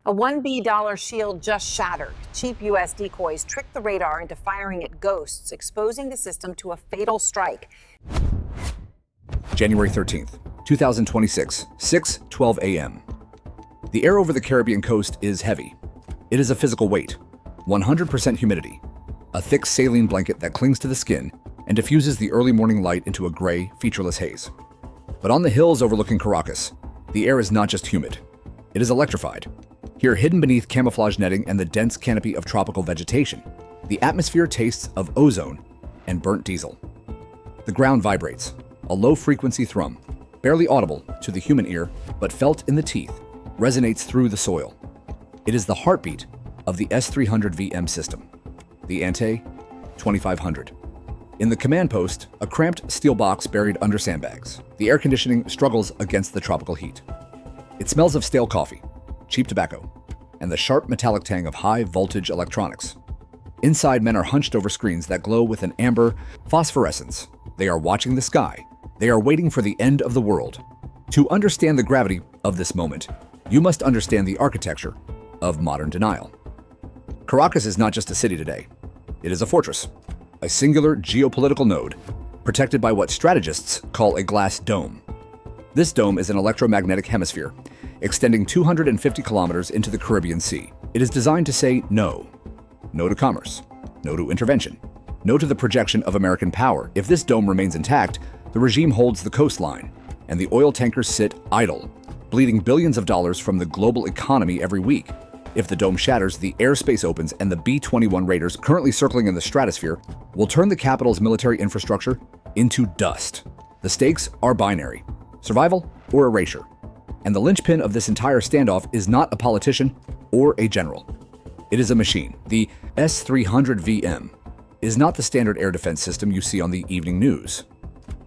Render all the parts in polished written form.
A $1B shield just shattered. Cheap U.S. decoys tricked the radar into firing at ghosts, exposing the system to a fatal strike. January 13th, 2026, 6:12 a.m. The air over the Caribbean coast is heavy. It is a physical weight, 100% humidity, a thick saline blanket that clings to the skin and diffuses the early morning light into a gray, featureless haze. But on the hills overlooking Caracas, the air is not just humid. It is electrified. Here, hidden beneath camouflage netting and the dense canopy of tropical vegetation, the atmosphere tastes of ozone and burnt diesel. The ground vibrates, a low-frequency thrum, barely audible to the human ear, but felt in the teeth, resonates through the soil. It is the heartbeat of the S300VM system, the Ante 2500. In the command post, a cramped steel box buried under sandbags. The air conditioning struggles against the tropical heat. It smells of stale coffee, cheap tobacco, and the sharp metallic tang of high-voltage electronics. Inside, men are hunched over screens that glow with an amber phosphorescence. They are watching the sky. They are waiting for the end of the world. To understand the gravity of this moment, you must understand the architecture of modern denial. Caracas is not just a city today. It is a fortress, a singular geopolitical node, protected by what strategists call a glass dome. This dome is an electromagnetic hemisphere, extending 250 kilometers into the Caribbean Sea. It is designed to say no. No to commerce. No to intervention. No to the projection of American power. If this dome remains intact, the regime holds the coastline, and the oil tankers sit idle, bleeding billions of dollars from the global economy every week. If the dome shatters, the airspace opens, and the B-21 raiders currently circling in the stratosphere will turn the capital's military infrastructure into dust. The stakes are binary: survival or erasure. And the linchpin of this entire standoff is not a politician or a general. It is a machine. The S-300VM is not the standard air defense system you see on the evening news.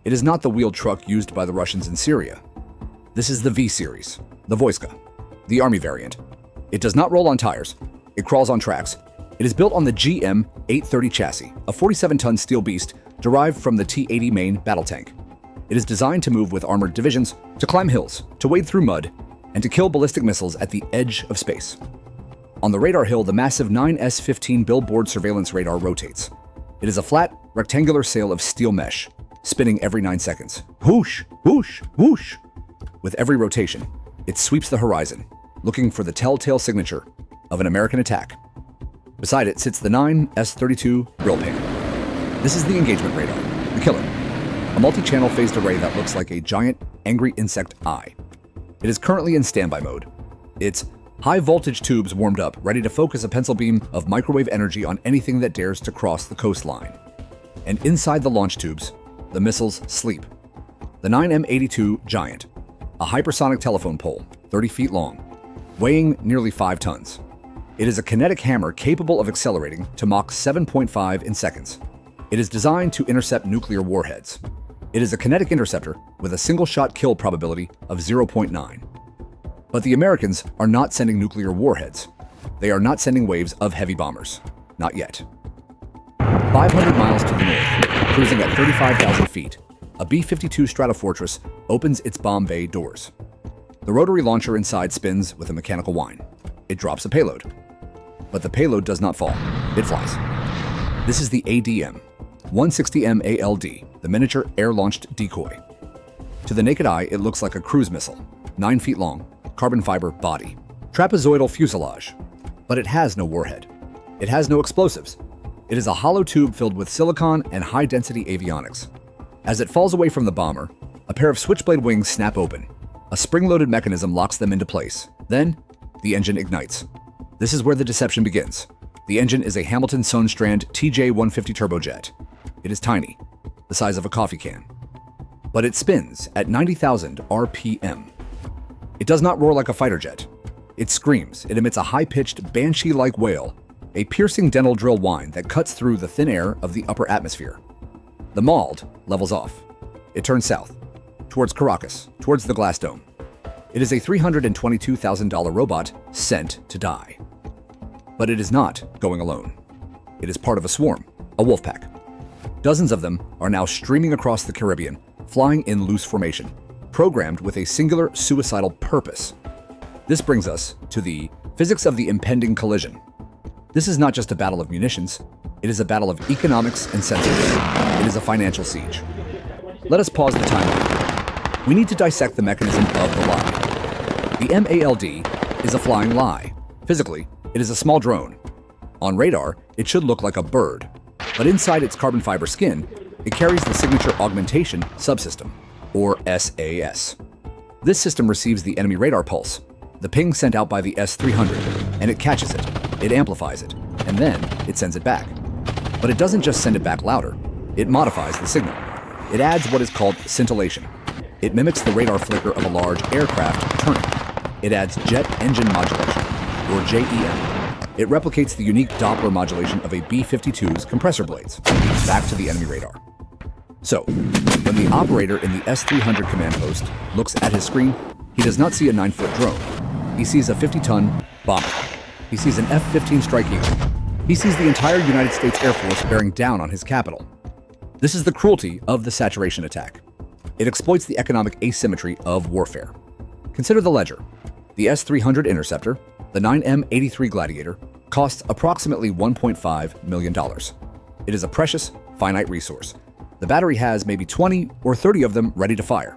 It is not the wheeled truck used by the Russians in Syria. This is the V-Series, the Vojska, the Army variant. It does not roll on tires. It crawls on tracks. It is built on the GM-830 chassis, a 47-ton steel beast derived from the T-80 main battle tank. It is designed to move with armored divisions, to climb hills, to wade through mud, and to kill ballistic missiles at the edge of space. On the radar hill, the massive 9S-15 billboard surveillance radar rotates. It is a flat, rectangular sail of steel mesh, spinning every 9 seconds. Whoosh, whoosh, whoosh. With every rotation, it sweeps the horizon, looking for the telltale signature of an American attack. Beside it sits the 9S-32 drill pan. This is the engagement radar, the killer. A multi-channel phased array that looks like a giant, angry insect eye. It is currently in standby mode. Its high-voltage tubes warmed up, ready to focus a pencil beam of microwave energy on anything that dares to cross the coastline. And inside the launch tubes, the missiles sleep. The 9M82 Giant, a hypersonic telephone pole, 30 feet long, weighing nearly 5 tons. It is a kinetic hammer capable of accelerating to Mach 7.5 in seconds. It is designed to intercept nuclear warheads. It is a kinetic interceptor with a single-shot kill probability of 0.9. But the Americans are not sending nuclear warheads. They are not sending waves of heavy bombers. Not yet. 500 miles to the north, cruising at 35,000 feet, a B-52 Stratofortress opens its bomb bay doors. The rotary launcher inside spins with a mechanical whine. It drops a payload. But the payload does not fall. It flies. This is the ADM-160 MALD, the miniature air-launched decoy. To the naked eye, it looks like a cruise missile, 9 feet long, carbon fiber body, trapezoidal fuselage. But it has no warhead. It has no explosives. It is a hollow tube filled with silicon and high-density avionics. As it falls away from the bomber, a pair of switchblade wings snap open. A spring-loaded mechanism locks them into place. Then, the engine ignites. This is where the deception begins. The engine is a Hamilton-Sundstrand TJ-150 turbojet. It is tiny, the size of a coffee can. But it spins at 90,000 RPM. It does not roar like a fighter jet. It screams. It emits a high-pitched, banshee-like wail, a piercing dental drill whine that cuts through the thin air of the upper atmosphere. The MALD levels off. It turns south, towards Caracas, towards the glass dome. It is a $322,000 robot sent to die. But it is not going alone. It is part of a swarm, a wolf pack. Dozens of them are now streaming across the Caribbean, flying in loose formation, programmed with a singular suicidal purpose. This brings us to the physics of the impending collision. This is not just a battle of munitions, it is a battle of economics and sensors. It is a financial siege. Let us pause the timeline. We need to dissect the mechanism of the lie. The MALD is a flying lie. Physically, it is a small drone. On radar, it should look like a bird, but inside its carbon fiber skin, it carries the Signature Augmentation subsystem, or SAS. This system receives the enemy radar pulse, the ping sent out by the S-300, and it catches it, it amplifies it, and then it sends it back. But it doesn't just send it back louder, it modifies the signal. It adds what is called scintillation. It mimics the radar flicker of a large aircraft turning. It adds jet engine modulation, or JEM. It replicates the unique Doppler modulation of a B-52's compressor blades, back to the enemy radar. So, when the operator in the S-300 command post looks at his screen, he does not see a 9-foot drone. He sees a 50-ton bomber. He sees an F-15 Strike Eagle. He sees the entire United States Air Force bearing down on his capital. This is the cruelty of the saturation attack. It exploits the economic asymmetry of warfare. Consider the ledger. The S-300 Interceptor, the 9M83 Gladiator, costs approximately $1.5 million. It is a precious, finite resource. The battery has maybe 20 or 30 of them ready to fire.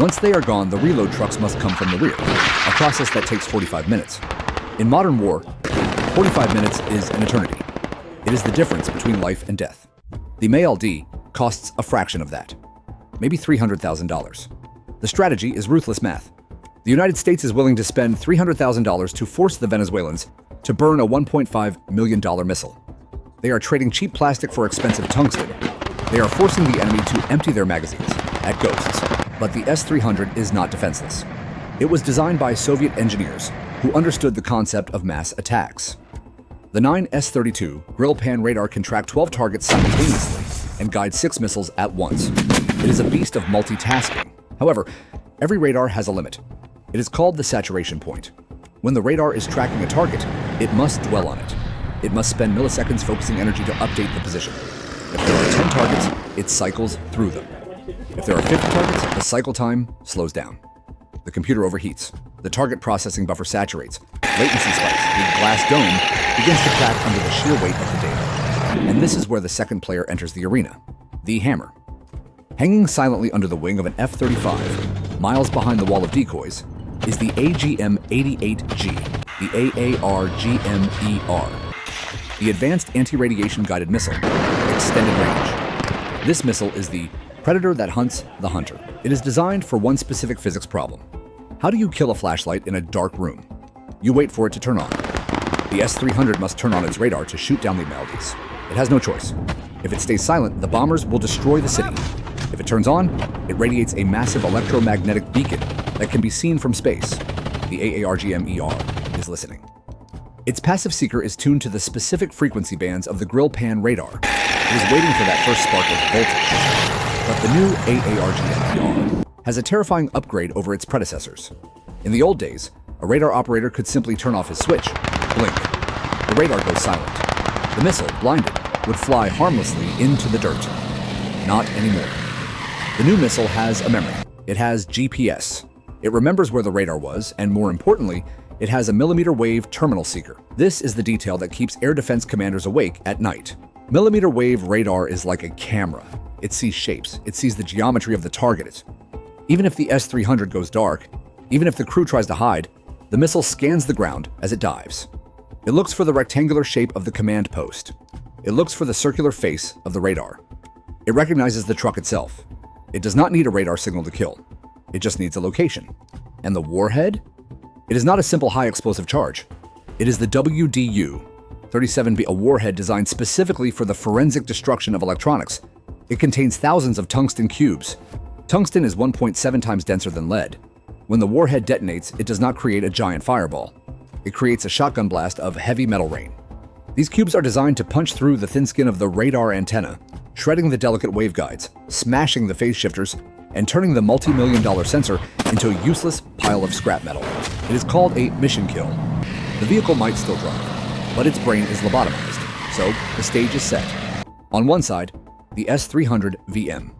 Once they are gone, the reload trucks must come from the rear, a process that takes 45 minutes. In modern war, 45 minutes is an eternity. It is the difference between life and death. The MALD costs a fraction of that, maybe $300,000. The strategy is ruthless math. The United States is willing to spend $300,000 to force the Venezuelans to burn a $1.5 million missile. They are trading cheap plastic for expensive tungsten. They are forcing the enemy to empty their magazines at ghosts. But the S-300 is not defenseless. It was designed by Soviet engineers who understood the concept of mass attacks. The 9S-32 grill pan radar can track 12 targets simultaneously and guide 6 missiles at once. It is a beast of multitasking. However, every radar has a limit. It is called the saturation point. When the radar is tracking a target, it must dwell on it. It must spend milliseconds focusing energy to update the position. If there are 10 targets, it cycles through them. If there are 50 targets, the cycle time slows down. The computer overheats. The target processing buffer saturates. Latency spikes. The glass dome begins to crack under the sheer weight of the data. And this is where the second player enters the arena, the hammer. Hanging silently under the wing of an F-35, miles behind the wall of decoys, is the AGM-88G, the AARGM-ER, the Advanced Anti-Radiation Guided Missile, Extended Range. This missile is the predator that hunts the hunter. It is designed for one specific physics problem. How do you kill a flashlight in a dark room? You wait for it to turn on. The S-300 must turn on its radar to shoot down the MALDs. It has no choice. If it stays silent, the bombers will destroy the city. If it turns on, it radiates a massive electromagnetic beacon that can be seen from space. The AARGM-ER is listening. Its passive seeker is tuned to the specific frequency bands of the grill pan radar. It is waiting for that first spark of voltage. But the new AARGM-ER has a terrifying upgrade over its predecessors. In the old days, a radar operator could simply turn off his switch, blink. The radar goes silent. The missile, blinded, would fly harmlessly into the dirt. Not anymore. The new missile has a memory. It has GPS. It remembers where the radar was, and more importantly, it has a millimeter wave terminal seeker. This is the detail that keeps air defense commanders awake at night. Millimeter wave radar is like a camera. It sees shapes. It sees the geometry of the target. Even if the S-300 goes dark, even if the crew tries to hide, the missile scans the ground as it dives. It looks for the rectangular shape of the command post. It looks for the circular face of the radar. It recognizes the truck itself. It does not need a radar signal to kill. It just needs a location. And the warhead? It is not a simple high-explosive charge. It is the WDU-37B, a warhead designed specifically for the forensic destruction of electronics. It contains thousands of tungsten cubes. Tungsten is 1.7 times denser than lead. When the warhead detonates, it does not create a giant fireball. It creates a shotgun blast of heavy metal rain. These cubes are designed to punch through the thin skin of the radar antenna, shredding the delicate waveguides, smashing the phase shifters, and turning the multi-million-dollar sensor into a useless pile of scrap metal. It is called a mission kill. The vehicle might still drive, but its brain is lobotomized, so the stage is set. On one side, the S-300 VM,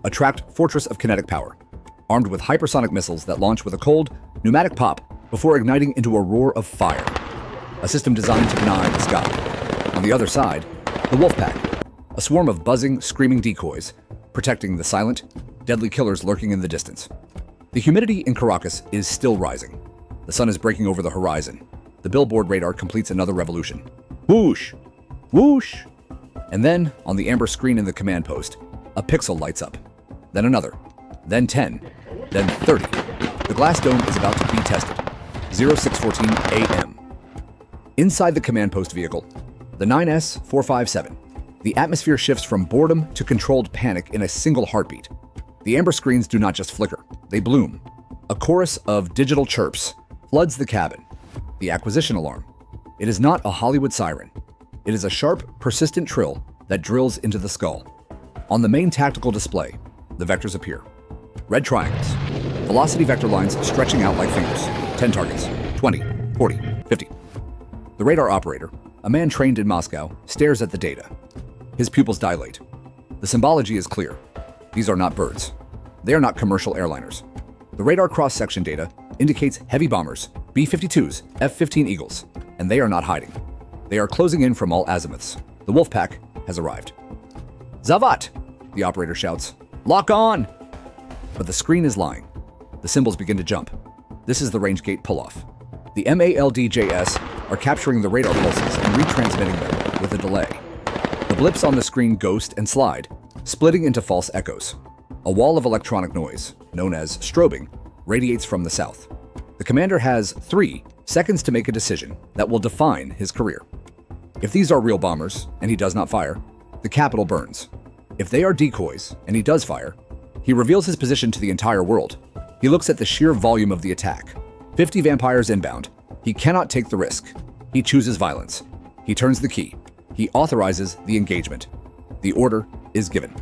a tracked fortress of kinetic power, armed with hypersonic missiles that launch with a cold, pneumatic pop before igniting into a roar of fire, a system designed to deny the sky. On the other side, the Wolfpack, a swarm of buzzing, screaming decoys, protecting the silent, deadly killers lurking in the distance. The humidity in Caracas is still rising. The sun is breaking over the horizon. The billboard radar completes another revolution. Whoosh! Whoosh! And then, on the amber screen in the command post, a pixel lights up. Then another. Then 10. Then 30. The glass dome is about to be tested. 0614 AM. Inside the command post vehicle, the 9S457, the atmosphere shifts from boredom to controlled panic in a single heartbeat. The amber screens do not just flicker, they bloom. A chorus of digital chirps floods the cabin. The acquisition alarm. It is not a Hollywood siren. It is a sharp, persistent trill that drills into the skull. On the main tactical display, the vectors appear. Red triangles. Velocity vector lines stretching out like fingers. 10 targets. 20, 40, 50. The radar operator, a man trained in Moscow, stares at the data. His pupils dilate. The symbology is clear. These are not birds. They are not commercial airliners. The radar cross-section data indicates heavy bombers, B-52s, F-15 Eagles, and they are not hiding. They are closing in from all azimuths. The Wolfpack has arrived. Zavat! The operator shouts. Lock on! But the screen is lying. The symbols begin to jump. This is the range gate pull-off. The MALDJS are capturing the radar pulses and retransmitting them with a delay. The blips on the screen ghost and slide, splitting into false echoes. A wall of electronic noise, known as strobing, radiates from the south. The commander has 3 seconds to make a decision that will define his career. If these are real bombers, and he does not fire, the capital burns. If they are decoys, and he does fire, he reveals his position to the entire world. He looks at the sheer volume of the attack. 50 vampires inbound. He cannot take the risk. He chooses violence. He turns the key. He authorizes the engagement. The order is given.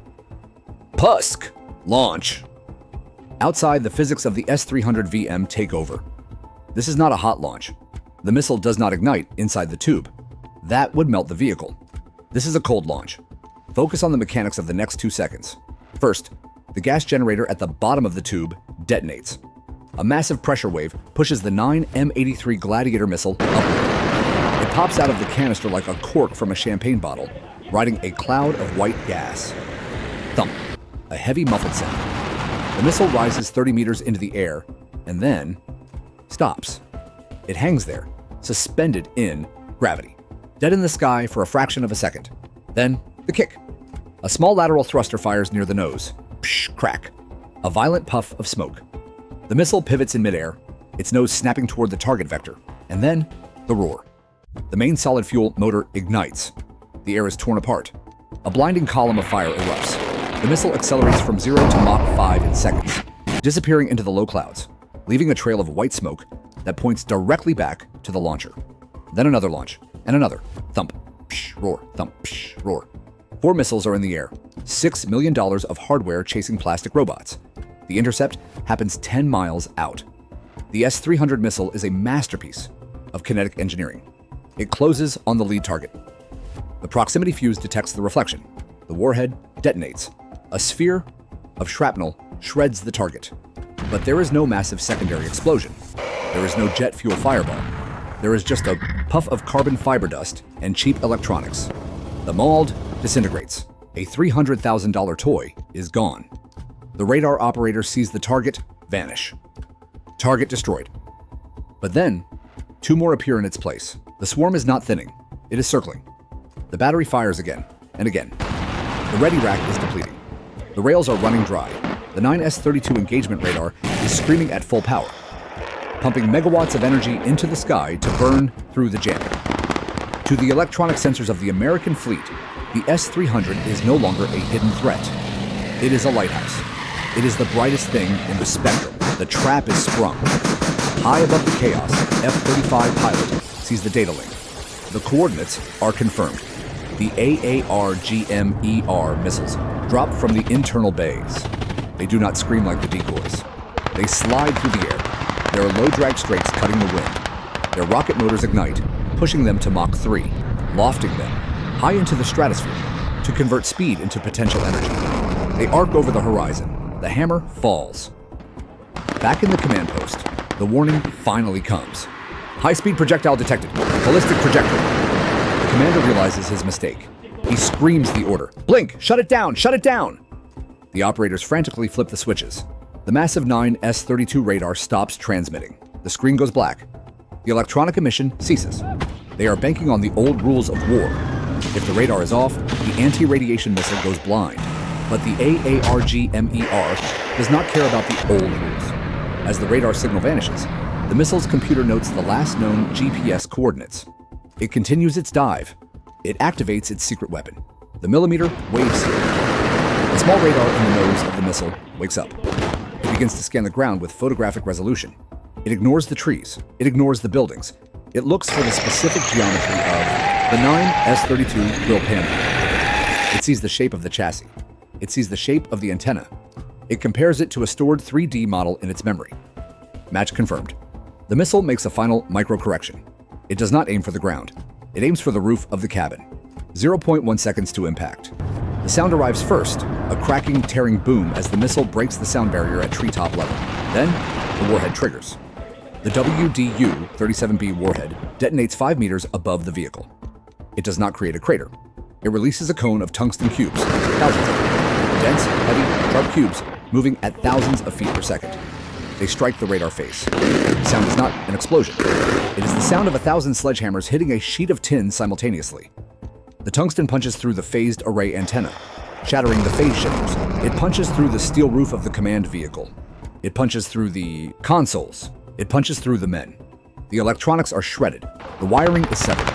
Pusk! Launch! Outside, the physics of the S-300VM take over. This is not a hot launch. The missile does not ignite inside the tube. That would melt the vehicle. This is a cold launch. Focus on the mechanics of the next 2 seconds. First, the gas generator at the bottom of the tube detonates. A massive pressure wave pushes the 9 M83 Gladiator missile upward. It pops out of the canister like a cork from a champagne bottle, riding a cloud of white gas. Thump. A heavy muffled sound. The missile rises 30 meters into the air, and then stops. It hangs there, suspended in gravity, dead in the sky for a fraction of a second. Then, the kick. A small lateral thruster fires near the nose. Psh, crack. A violent puff of smoke. The missile pivots in midair, its nose snapping toward the target vector, and then the roar. The main solid fuel motor ignites. The air is torn apart. A blinding column of fire erupts. The missile accelerates from 0 to Mach 5 in seconds, disappearing into the low clouds, leaving a trail of white smoke that points directly back to the launcher. Then another launch, and another. Thump, psh, roar, thump, psh, roar. 4 missiles are in the air, $6 million of hardware chasing plastic robots. The intercept happens 10 miles out. The S-300 missile is a masterpiece of kinetic engineering. It closes on the lead target. The proximity fuse detects the reflection. The warhead detonates. A sphere of shrapnel shreds the target. But there is no massive secondary explosion. There is no jet fuel fireball. There is just a puff of carbon fiber dust and cheap electronics. The MALD disintegrates. A $300,000 toy is gone. The radar operator sees the target vanish. Target destroyed. But then, 2 more appear in its place. The swarm is not thinning. It is circling. The battery fires again and again. The ready rack is depleting. The rails are running dry. The 9S-32 engagement radar is screaming at full power, pumping megawatts of energy into the sky to burn through the jamming. To the electronic sensors of the American fleet, the S-300 is no longer a hidden threat. It is a lighthouse. It is the brightest thing in the spectrum. The trap is sprung. High above the chaos, F-35 pilot sees the data link. The coordinates are confirmed. The AARGM-ER missiles drop from the internal bays. They do not scream like the decoys. They slide through the air. There are low-drag straights cutting the wind. Their rocket motors ignite, pushing them to Mach 3, lofting them high into the stratosphere to convert speed into potential energy. They arc over the horizon. The hammer falls. Back in the command post, The warning finally comes. High-speed projectile detected. Ballistic trajectory. The commander realizes his mistake. He screams the order. Blink! Shut it down! Shut it down! The operators frantically flip the switches. The massive 9S-32 radar stops transmitting. The screen goes black. The electronic emission ceases. They are banking on the old rules of war. If the radar is off, the anti-radiation missile goes blind. But the AARGM-ER does not care about the old rules. As the radar signal vanishes, the missile's computer notes the last known GPS coordinates. It continues its dive. It activates its secret weapon, the millimeter wave seeker. The small radar in the nose of the missile wakes up. It begins to scan the ground with photographic resolution. It ignores the trees. It ignores the buildings. It looks for the specific geometry of the 9S-32 grill panel. It sees the shape of the chassis. It sees the shape of the antenna. It compares it to a stored 3D model in its memory. Match confirmed. The missile makes a final micro-correction. It does not aim for the ground. It aims for the roof of the cabin. 0.1 seconds to impact. The sound arrives first, a cracking, tearing boom as the missile breaks the sound barrier at treetop level. Then, the warhead triggers. The WDU-37B warhead detonates 5 meters above the vehicle. It does not create a crater. It releases a cone of tungsten cubes, thousands of them. Dense, heavy, sharp cubes moving at thousands of feet per second. They strike the radar face. The sound is not an explosion. It is the sound of 1,000 sledgehammers hitting a sheet of tin simultaneously. The tungsten punches through the phased array antenna, shattering the phase shifters. It punches through the steel roof of the command vehicle. It punches through the consoles. It punches through the men. The electronics are shredded. The wiring is severed.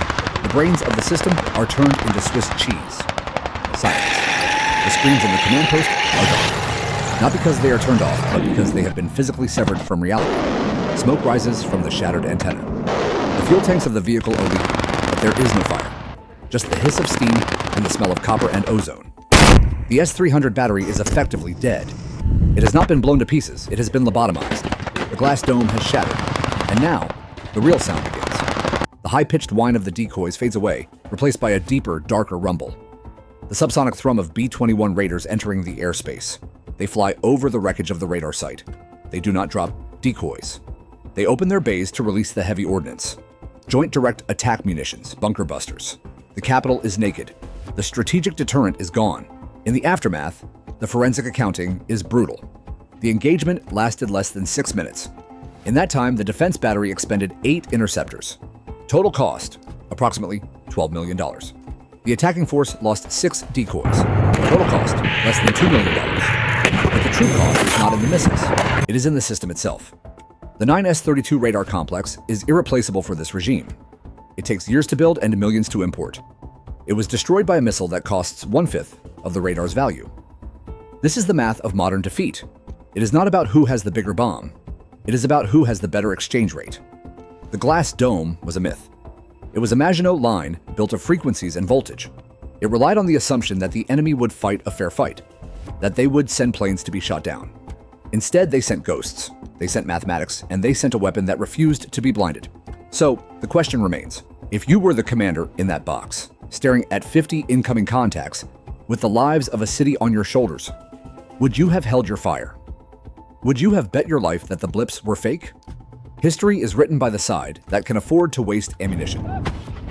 The brains of the system are turned into Swiss cheese. Silence. The screens in the command post are dark. Not because they are turned off, but because they have been physically severed from reality. Smoke rises from the shattered antenna. The fuel tanks of the vehicle are leaking, but there is no fire. Just the hiss of steam and the smell of copper and ozone. The S-300 battery is effectively dead. It has not been blown to pieces, it has been lobotomized. The glass dome has shattered. And now, the real sound begins. The high-pitched whine of the decoys fades away, replaced by a deeper, darker rumble. The subsonic thrum of B-21 raiders entering the airspace. They fly over the wreckage of the radar site. They do not drop decoys. They open their bays to release the heavy ordnance. Joint direct attack munitions, bunker busters. The capital is naked. The strategic deterrent is gone. In the aftermath, the forensic accounting is brutal. The engagement lasted less than 6 minutes. In that time, the defense battery expended 8 interceptors. Total cost, approximately $12 million. The attacking force lost 6 decoys. Total cost, less than $2 million. But the true cost is not in the missiles. It is in the system itself. The 9S-32 radar complex is irreplaceable for this regime. It takes years to build and millions to import. It was destroyed by a missile that costs 1/5 of the radar's value. This is the math of modern defeat. It is not about who has the bigger bomb. It is about who has the better exchange rate. The glass dome was a myth. It was a Maginot Line built of frequencies and voltage. It relied on the assumption that the enemy would fight a fair fight, that they would send planes to be shot down. Instead, they sent ghosts, they sent mathematics, and they sent a weapon that refused to be blinded. So, the question remains, if you were the commander in that box, staring at 50 incoming contacts, with the lives of a city on your shoulders, would you have held your fire? Would you have bet your life that the blips were fake? History is written by the side that can afford to waste ammunition.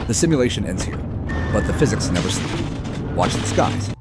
The simulation ends here, but the physics never sleep. Watch the skies.